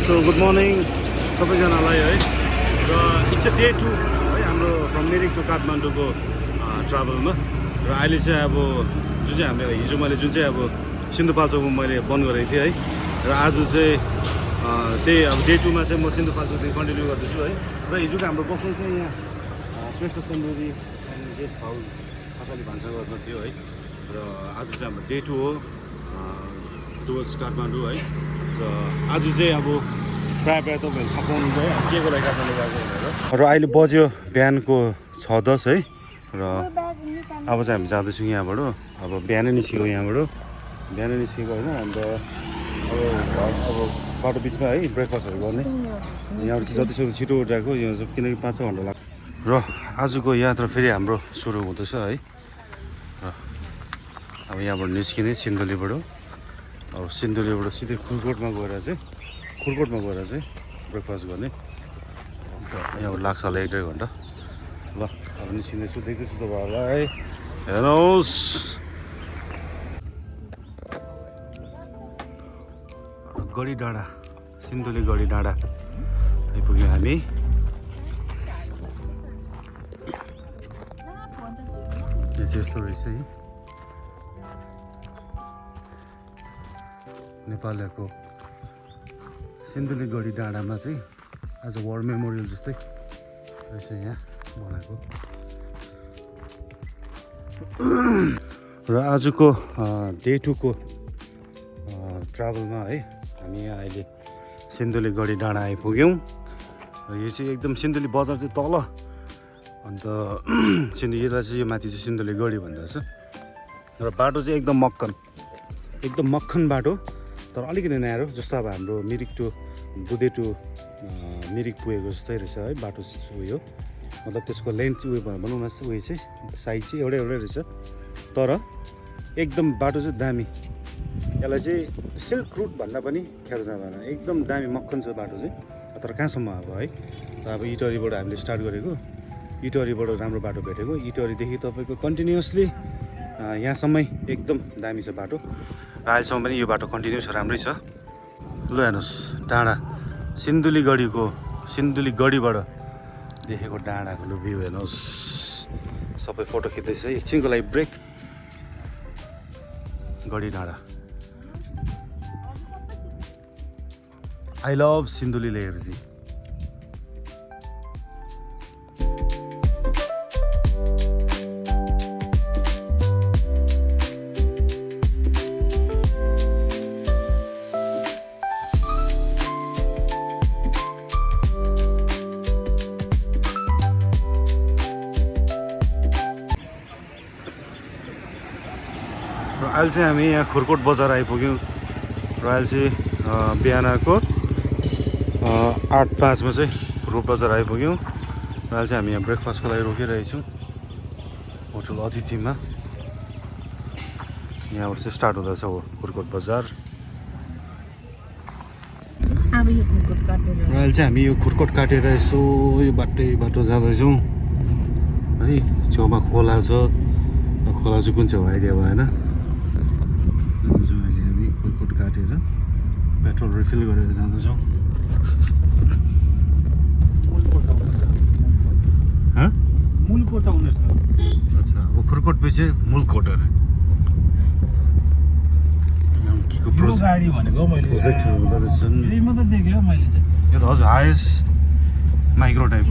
so good morning सबैजनालाई है र इट्स अ डे 2 है हाम्रो फ्रम मिरिक टु काठमाडौँको ट्राभलमा र अहिले चाहिँ अब जुन चाहिँ हामीले हिजो मैले जुन चाहिँ अब सिन्धुपाल्चोकमा मैले बन्द गरेको थिएँ है र आज चाहिँ त्यही अब डे 2 मा चाहिँ म सिन्धुपाल्चोकदेखि कन्टिन्यू गर्दैछु है र हिजोको हाम्रो बस्नु चाहिँ यहाँ श्रेष्ठ तन्दुरी गेस्ट हाउस थकाली भान्साघरमा थियो है र आज चाहिँ हाम्रो डे 2 हो टुवर्ड्स काठमाडौँ है र आज चाहिँ अब प्रायः तपाईँहरू थाहा है के को लागि काठमाडौँ गएको भनेर र अहिले बज्यो बिहानको 6:10 है र अब चाहिँ हामी जाँदैछौँ यहाँबाट अब बिहानै निस्केको यहाँबाट बिहानै निस्केको होइन अन्त अब बाटो बिचमा है ब्रेकफास्टहरू गर्ने यहाँबाट चाहिँ जतिसक्दो छिटो उठाएको यहाँ किनकि 5-6 घन्टा लाग्छ र आजको यात्रा फेरि हाम्रो सुरु हुँदैछ है र अब यहाँबाट निस्किने सिन्धुलीबाट अब सिन्धुलीबाट सिधै खुलकोटमा गएर चाहिँ ब्रेकफास्ट गर्ने अन्त यहाँबाट लाग्छ होला 1-1.5 घन्टा ल अब निस्किँदैछु देख्दैछु तपाईँहरूलाई हेर्नुहोस् गढी डाँडा सिन्धुली गढी डाँडा आइपुग्यौँ हामी यो चाहिँ यस्तो रहेछ है नेपालको सिन्धुली गढी डाँडामा चाहिँ आज वार मेमोरियल जस्तै रहेछ यहाँ बनाएको र आजको डे 2 को ट्राभलमा है हामी यहाँ अहिले सिन्धुली गढी डाँडा आइपुग्यौँ र यो चाहिँ एकदम सिन्धुली बजार चाहिँ तल अन्त यसलाई चाहिँ यो माथि चाहिँ सिन्धुली गढी भन्दो रहेछ र बाटो चाहिँ एकदम मक्खन बाटो तर अलिकति न्यारो जस्तो अब हाम्रो मिरिक टु बुधे टु मिरिक पुगेको जस्तै रहेछ है बाटो उयो मतलब त्यसको लेन्थ उयो भनौँ न उयो चाहिँ साइज चाहिँ एउटै रहेछ तर एकदम बाटो चाहिँ दामी यसलाई चाहिँ सिल्क रुट भन्दा पनि खेर जाँदैन एकदम दामी मक्खन छ बाटो चाहिँ तर कहाँसम्म अब है र अब इटहरीबाट हामीले स्टार्ट गरेको इटहरीबाट राम्रो बाटो भेटेको इटहरीदेखि तपाईँको कन्टिन्युसली यहाँसम्मै एकदम दामी छ बाटो र अहिलेसम्म पनि यो बाटो कन्टिन्यू छ राम्रै छ ल हेर्नुहोस् डाँडा सिन्धुली गढीबाट देखेको डाँडाको लु भ्यू हेर्नुहोस् सबै फोटो खिच्दैछ एकछिनको लागि ब्रेक गढी डाँडा आई लभ सिन्धुली लेयरजी र अहिले चाहिँ हामी यहाँ खुरकोट बजार आइपुग्यौँ र अहिले चाहिँ बिहानको 8:05 मा चाहिँ खुरकोट बजार आइपुग्यौँ र अहिले चाहिँ हामी यहाँ ब्रेकफास्टको लागि रोकिरहेछौँ होटल अतिथिमा यहाँबाट चाहिँ स्टार्ट हुँदैछ हो खुरकोट बजार र अहिले चाहिँ हामी यो खुरकोट काटेर यसो यो बाटो जाँदैछौँ है छेउमा खोला छ खोला चाहिँ कुन चाहिँ हो आइडिया भएन अहिले हामी खुरकोट काटेर पेट्रोल रिफिल गरेर जाँदैछौँ मूलकोट आउनेछ अच्छा अब खुरकोट पछि मूलकोट अरे केको गाडी भनेको मैले प्रोजेक्ट हुँदो रहेछ यही मात्रै देखेँ मैले चाहिँ यो त हजुर हाइएस्ट माइक्रो टाइप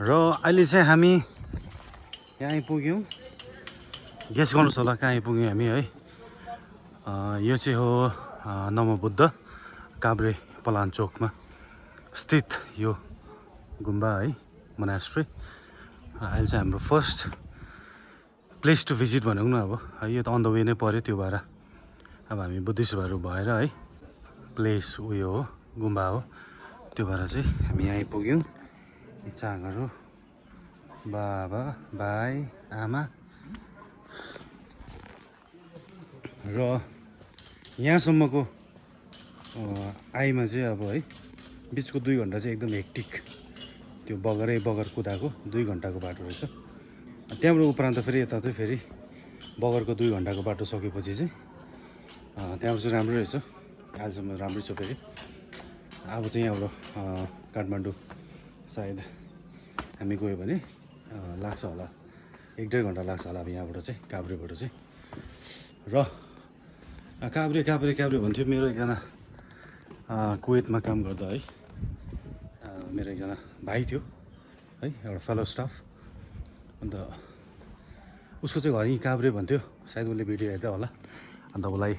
र अहिले चाहिँ हामी यहाँ आइपुग्यौँ गेस गर्नुहोस् होला कहाँ आइपुग्यौँ हामी है यो चाहिँ हो नमोबुद्ध काभ्रे पलाञ्चोकमा स्थित यो गुम्बा है मोनास्ट्री अहिले चाहिँ हाम्रो फर्स्ट प्लेस टु भिजिट भनेको न अब है यो त अन द वे नै पऱ्यो त्यो भएर अब हामी बुद्धिस्टहरू भएर है प्लेस उयो हो गुम्बा हो त्यो भएर चाहिँ हामी यहाँ आइपुग्यौँ चाङहरू बाबा भाइ आमा र यहाँसम्मको आइमा चाहिँ अब है बिचको 2 घन्टा चाहिँ एकदम हेक्टिक त्यो बगर कुदाएको 2 घन्टाको बाटो रहेछ त्यहाँबाट उपरान्त फेरि यता चाहिँ फेरि बगरको 2 घन्टाको बाटो सकेपछि चाहिँ त्यहाँबाट चाहिँ राम्रो रहेछ अहिलेसम्म राम्रै छ फेरि अब चाहिँ यहाँबाट काठमाडौँ सायद हामी गयो भने लाग्छ होला 1-1.5 घन्टा लाग्छ होला अब यहाँबाट चाहिँ काभ्रेबाट चाहिँ र काभ्रे भन्थ्यो मेरो एकजना कुवेतमा काम गर्दा है मेरो एकजना भाइ थियो है एउटा फेलो स्टाफ अन्त उसको चाहिँ घर यहीँ काभ्रे भन्थ्यो सायद उसले भिडियो हेर्दा होला अन्त उसलाई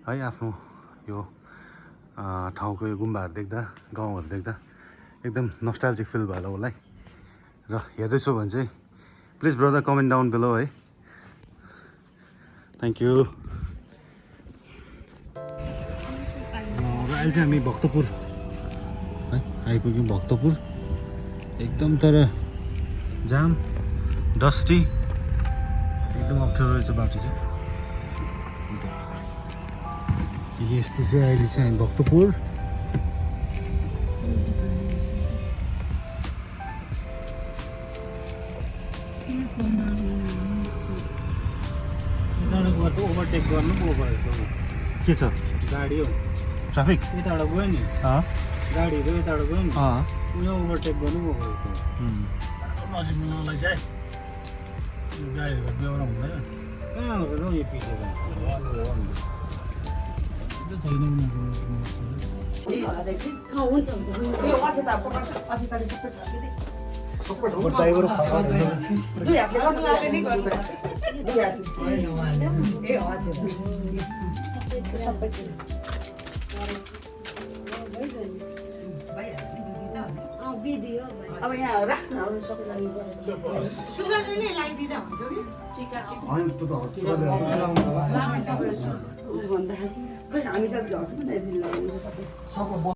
है आफ्नो यो ठाउँको यो गुम्बाहरू देख्दा गाउँहरू देख्दा एकदम नस्टाल्जिक फिल भयो होला उसलाई र हेर्दैछौ भने चाहिँ please brother comment down below है थ्याङ्क यू र अहिले चाहिँ हामी भक्तपुर है आइपुग्यौँ भक्तपुर एकदम तर जाम डस्टी एकदम अप्ठ्यारो रहेछ बाटो चाहिँ अन्त यस्तो चाहिँ अहिले चाहिँ हामी भक्तपुर ओभरटेक गर्नु पो भएको के छ गाडी हो ट्राफिक यताबाट गयो नि गाडीहरू यताबाट गयो नि उयो ओभरटेक गर्नु पो भएको नजिक बनाउनलाई चाहिँ गाडीहरू बेहोरा हुँदैन कहाँ हो र यो पिछे अब यहाँ राख्न आउनु सक्दैन सुगरले नै लगाइदिँदा हुन्छ कि भन्दाखेरि खै हामी सब झट्ट